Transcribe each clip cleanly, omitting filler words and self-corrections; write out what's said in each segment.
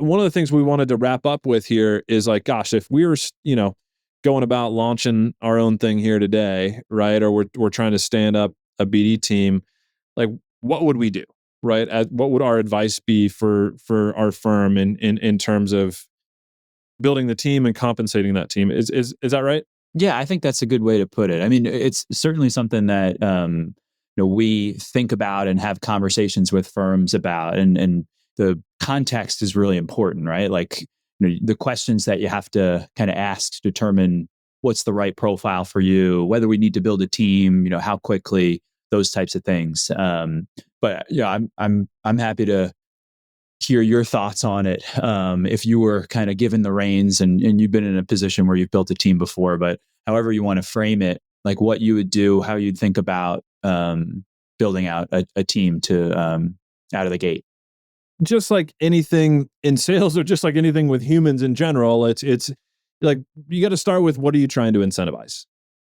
one of the things we wanted to wrap up with here is like, gosh, if we were, going about launching our own thing here today, right? Or we're trying to stand up a BD team, like what would we do, right? What would our advice be for our firm in terms of building the team and compensating that team? Is that right? Yeah, I think that's a good way to put it. I mean, it's certainly something that we think about and have conversations with firms about, and the context is really important, right? Like the questions that you have to kind of ask to determine what's the right profile for you, whether we need to build a team, how quickly, those types of things. But yeah, I'm happy to hear your thoughts on it. If you were kind of given the reins and you've been in a position where you've built a team before, but however you want to frame it, like what you would do, how you'd think about building out a team to out of the gate. Just like anything in sales, or just like anything with humans in general, it's like you got to start with, what are you trying to incentivize,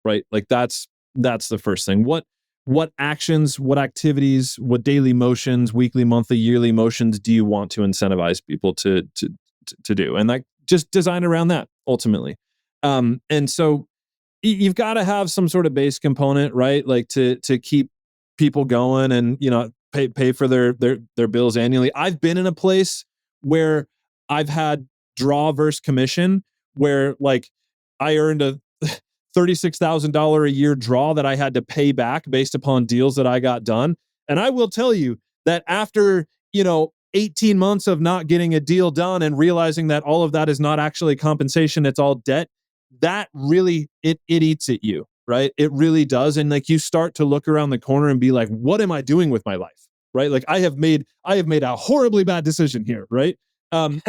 right? Like that's the first thing. What actions, what activities, what daily motions, weekly, monthly, yearly motions do you want to incentivize people to do? And like just design around that ultimately. And so you've got to have some sort of base component, right? Like to keep people going and, pay for their bills annually. I've been in a place where I've had draw versus commission, where like I earned a $36,000 a year draw that I had to pay back based upon deals that I got done. And I will tell you that after, 18 months of not getting a deal done and realizing that all of that is not actually compensation, it's all debt, that really, it eats at you, right? It really does. And like you start to look around the corner and be like, what am I doing with my life? Right? Like I have made a horribly bad decision here, right? And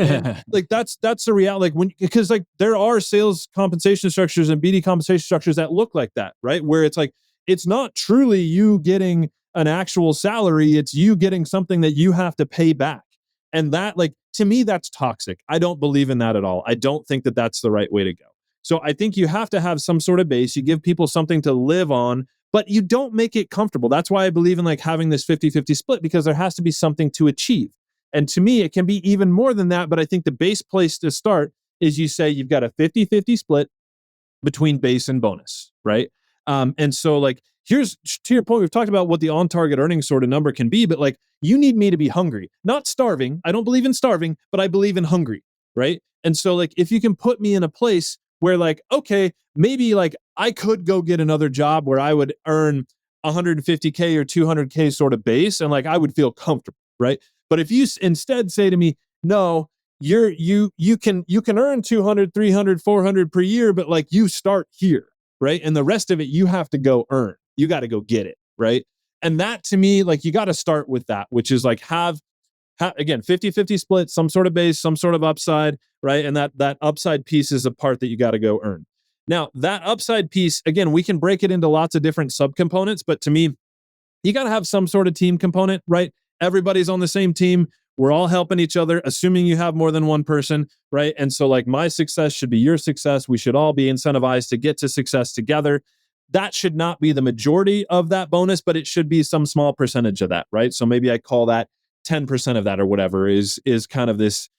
like that's the reality. Like because like there are sales compensation structures and BD compensation structures that look like that, right? Where it's like, it's not truly you getting an actual salary, it's you getting something that you have to pay back. And that, like, to me, that's toxic. I don't believe in that at all. I don't think that that's the right way to go. So I think you have to have some sort of base. You give people something to live on, but you don't make it comfortable. That's why I believe in like having this 50-50 split, because there has to be something to achieve. And to me, it can be even more than that. But I think the base place to start is you say you've got a 50-50 split between base and bonus, right? And so like, here's to your point, we've talked about what the on-target earnings sort of number can be, but like you need me to be hungry, not starving. I don't believe in starving, but I believe in hungry, right? And so like, if you can put me in a place where like, okay, maybe like I could go get another job where I would earn 150K or 200K sort of base, and like I would feel comfortable, right? But if you instead say to me, no, you can earn 200, 300, 400 per year, but like you start here, right? And the rest of it you have to go earn. You got to go get it, right? And that to me, like you got to start with that, which is like have again 50-50 split, some sort of base, some sort of upside, right? And that upside piece is a part that you got to go earn. Now, that upside piece, again, we can break it into lots of different subcomponents, but to me, you got to have some sort of team component, right? Everybody's on the same team. We're all helping each other, assuming you have more than one person, right? And so like my success should be your success. We should all be incentivized to get to success together. That should not be the majority of that bonus, but it should be some small percentage of that, right? So maybe I call that 10% of that or whatever is kind of this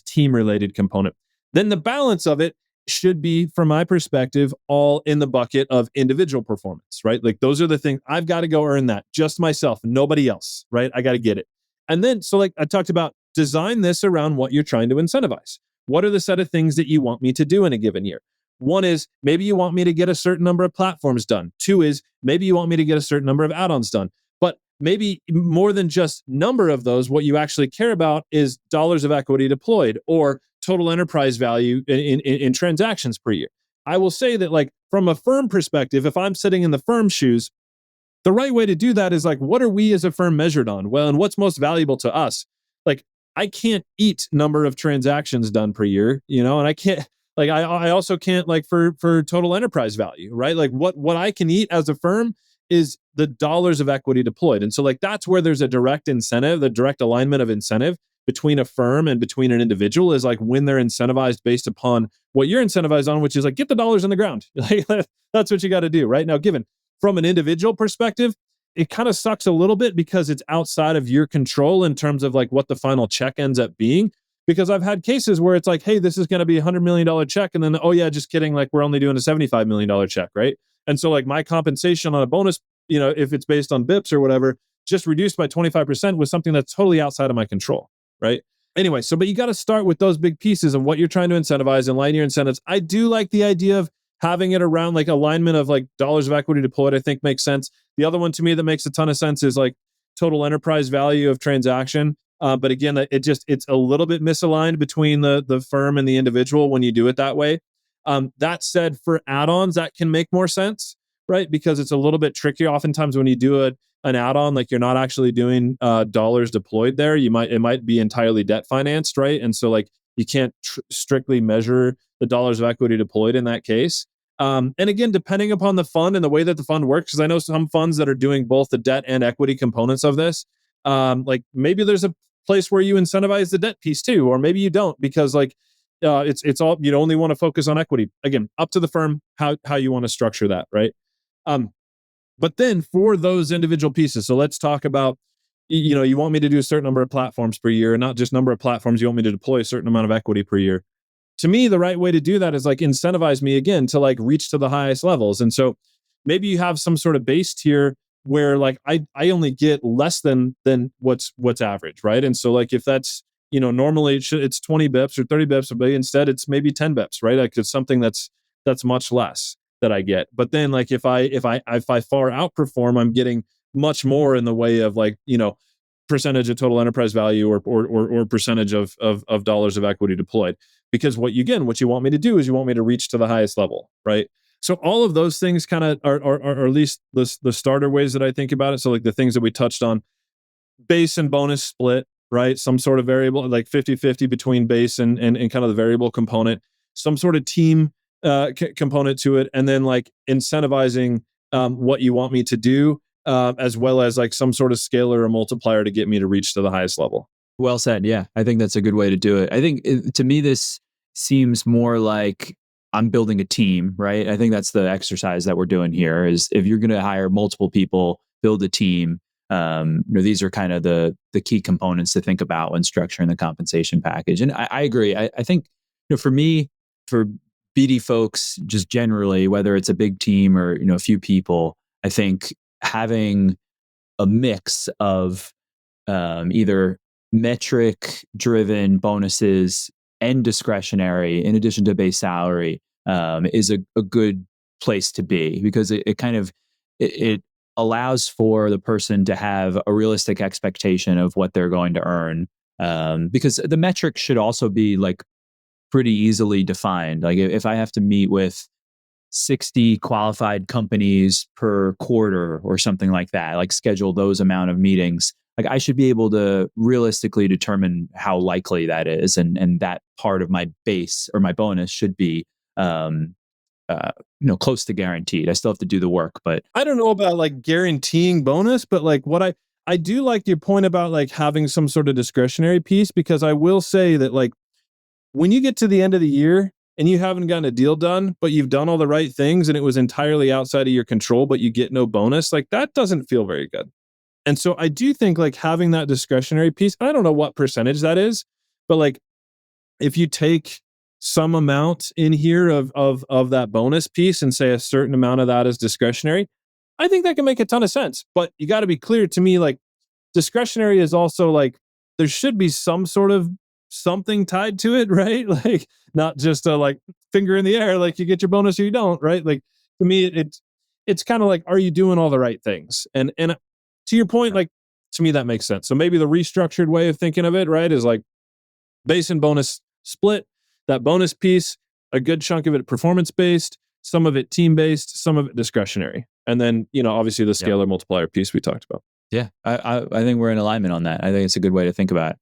team related component. Then the balance of it should be, from my perspective, all in the bucket of individual performance, right? Like those are the things I've got to go earn that just myself, nobody else, right? I got to get it. And then, so like I talked about, design this around what you're trying to incentivize. What are the set of things that you want me to do in a given year? One is maybe you want me to get a certain number of platforms done. Two is maybe you want me to get a certain number of add-ons done. But maybe more than just number of those, what you actually care about is dollars of equity deployed or total enterprise value in transactions per year. I will say that like from a firm perspective, if I'm sitting in the firm's shoes, the right way to do that is like, what are we as a firm measured on? Well, and what's most valuable to us? Like, I can't eat number of transactions done per year, and I can't, like, I also can't like for total enterprise value, right? Like what I can eat as a firm is the dollars of equity deployed. And so like, that's where there's a direct incentive, the direct alignment of incentive between a firm and between an individual is like when they're incentivized based upon what you're incentivized on, which is like, get the dollars in the ground. Like, that's what you got to do, right? Now, given from an individual perspective, it kind of sucks a little bit because it's outside of your control in terms of like what the final check ends up being. because I've had cases where it's like, hey, this is going to be $100 million check. And then, oh yeah, just kidding. Like we're only doing a $75 million check. Right. And so like my compensation on a bonus, if it's based on BIPs or whatever, just reduced by 25% was something that's totally outside of my control. Right. Anyway, but you got to start with those big pieces of what you're trying to incentivize and line your incentives. I do like the idea of having it around like alignment of like dollars of equity deployed. I think makes sense. The other one to me that makes a ton of sense is like total enterprise value of transaction. But again, it's a little bit misaligned between the firm and the individual when you do it that way. That said, for add-ons, that can make more sense, right? Because it's a little bit tricky. Oftentimes, when you do an add-on, like you're not actually doing dollars deployed there. It might be entirely debt financed, right? And so like you can't strictly measure the dollars of equity deployed in that case. And again, depending upon the fund and the way that the fund works, because I know some funds that are doing both the debt and equity components of this. Like maybe there's a place where you incentivize the debt piece too, or maybe you don't, because like it's all, you only want to focus on equity. Again, up to the firm how you want to structure that, right? But then for those individual pieces, so let's talk about, you want me to do a certain number of platforms per year, and not just number of platforms. You want me to deploy a certain amount of equity per year. To me, the right way to do that is like incentivize me again to like reach to the highest levels. And so maybe you have some sort of base tier where like I only get less than what's average, right? And so like if that's, normally it's 20 bips or 30 bips, but instead it's maybe 10 bips, right? Like it's something that's much less that I get. But then like if I far outperform, I'm getting much more in the way of like, percentage of total enterprise value or percentage of dollars of equity deployed. Because what you want me to do is you want me to reach to the highest level, right? So all of those things kind of are at least the starter ways that I think about it. So like the things that we touched on, base and bonus split, right? Some sort of variable, like 50-50 between base and kind of the variable component, some sort of team component to it, and then like incentivizing what you want me to do, as well as like some sort of scalar or multiplier to get me to reach to the highest level. Well said. Yeah, I think that's a good way to do it. I think to me, this seems more like I'm building a team, right? I think that's the exercise that we're doing here is if you're going to hire multiple people, build a team. These are kind of the key components to think about when structuring the compensation package. And I agree. I think, for me, for BD folks, just generally, whether it's a big team or, a few people, I think having a mix of either metric driven bonuses and discretionary in addition to base salary is a good place to be, because it kind of it allows for the person to have a realistic expectation of what they're going to earn, because the metric should also be like pretty easily defined. Like if I have to meet with 60 qualified companies per quarter or something like that, like schedule those amount of meetings, like I should be able to realistically determine how likely that is. And that part of my base or my bonus should be, close to guaranteed. I still have to do the work, but I don't know about like guaranteeing bonus, but like what I do like your point about like having some sort of discretionary piece, because I will say that like when you get to the end of the year and you haven't gotten a deal done, but you've done all the right things and it was entirely outside of your control, but you get no bonus, like that doesn't feel very good. And so I do think like having that discretionary piece, I don't know what percentage that is, but like if you take some amount in here of that bonus piece and say a certain amount of that is discretionary, I think that can make a ton of sense. But you got to be clear to me, like discretionary is also like there should be some sort of something tied to it, right? Like not just a like finger in the air, like you get your bonus or you don't, right? Like to me, it's kind of like, are you doing all the right things? And to your point, like to me that makes sense. So maybe the restructured way of thinking of it, right, is like base and bonus split. That bonus piece, a good chunk of it performance based, some of it team based, some of it discretionary, and then obviously the scalar multiplier piece we talked about. Yeah, I think we're in alignment on that. I think it's a good way to think about it.